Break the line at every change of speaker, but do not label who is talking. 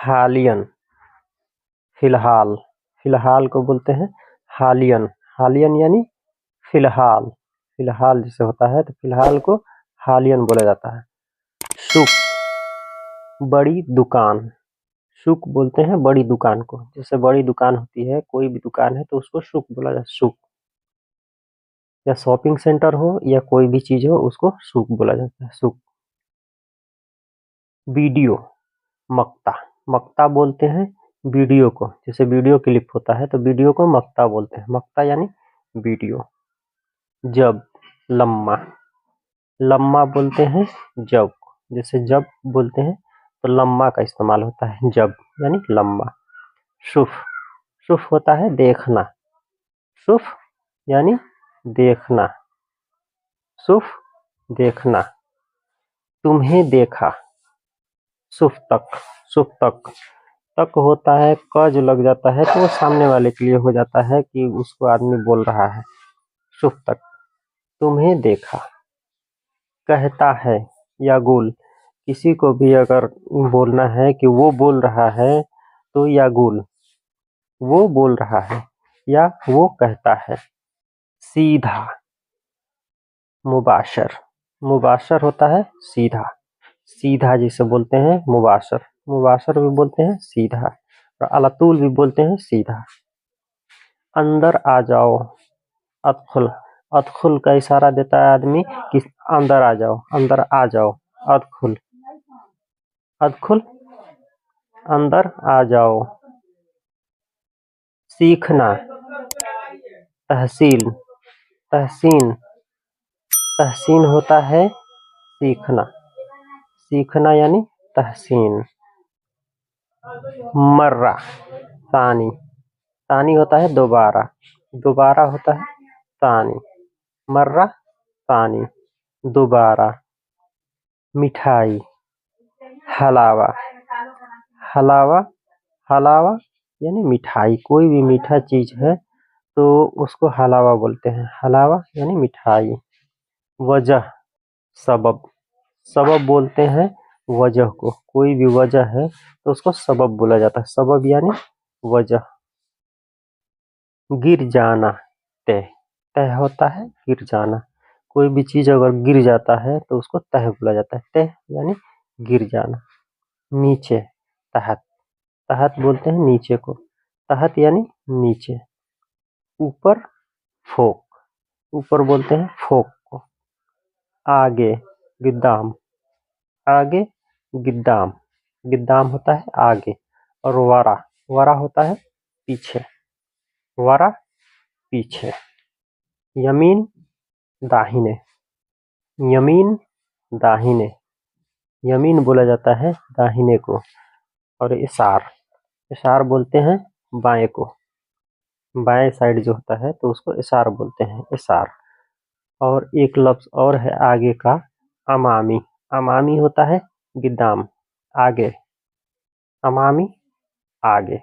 हालियन फिलहाल, फिलहाल को बोलते हैं हालियन। हालियन यानी फिलहाल, फिलहाल जैसे होता है तो फिलहाल को हालियन बोला जाता है। सुक, बड़ी दुकान, सुक बोलते हैं बड़ी दुकान को। जैसे बड़ी दुकान होती है, कोई भी दुकान है तो उसको सुक बोला जाता है। सुक, या शॉपिंग सेंटर हो या कोई भी चीज हो उसको सुक बोला जाता है। सुक। वीडियो, मक्ता, मक्ता बोलते हैं वीडियो को। जैसे वीडियो क्लिप होता है तो वीडियो को मक्ता बोलते हैं। मक्ता यानी वीडियो। जब, लम्मा, लम्मा बोलते हैं जब। जैसे जब बोलते हैं तो लम्मा का इस्तेमाल होता है, जब यानी लम्मा। शुफ, शुफ होता है देखना। शुफ यानी देखना, शुफ देखना। तुम्हें देखा, शुफ तक, शुफ तक, तक होता है क जो लग जाता है तो वो सामने वाले के लिए हो जाता है कि उसको आदमी बोल रहा है। शुफ तक। तुम्हें देखा, कहता है या गुल, किसी को भी अगर बोलना है कि वो बोल रहा है तो या गुल, वो बोल रहा है या वो कहता है। सीधा, मुबाशर, मुबाशर होता है सीधा, सीधा जिसे बोलते हैं मुबाशर, मुबाशर भी बोलते हैं सीधा, और अलातुल भी बोलते हैं सीधा। अंदर आ जाओ, अदखुल, अदखुल का इशारा देता है आदमी कि अंदर आ जाओ, अंदर आ जाओ। अदखुल, अदखुल, अंदर आ जाओ। सीखना, तहसील, तहसीन, तहसीन होता है सीखना, सीखना यानी तहसीन। मर्रा, तानी, तानी होता है दोबारा, दोबारा होता है तानी। मर्रा तानी, दोबारा। मिठाई, हलावा, हलावा, हलावा यानी मिठाई। कोई भी मीठा चीज है तो उसको हलावा बोलते हैं। हलावा यानी मिठाई। वजह, सबब, सबब बोलते हैं वजह को। कोई भी वजह है तो उसको सबब बोला जाता है। सबब यानी वजह। गिर जाना, तय, तय होता है गिर जाना। कोई भी चीज अगर गिर जाता है तो उसको तह बोला जाता है। तह यानी गिर जाना। नीचे, तहत, तहत बोलते हैं नीचे को। तहत यानी नीचे। ऊपर, फोक, ऊपर बोलते हैं फोक को। आगे, गिद्दाम, आगे गिद्दाम, गिद्दाम होता है आगे। और वारा, वारा होता है पीछे, वारा पीछे। यमीन, दाहिने, यमीन दाहिने, यमीन बोला जाता है दाहिने को। और इशार, इशार बोलते हैं बाएं को। बाएं साइड जो होता है तो उसको इशार बोलते हैं, इशार। और एक लफ्ज और है आगे का, अमामी, अमामी होता है गिद्दाम, आगे, अमामी आगे।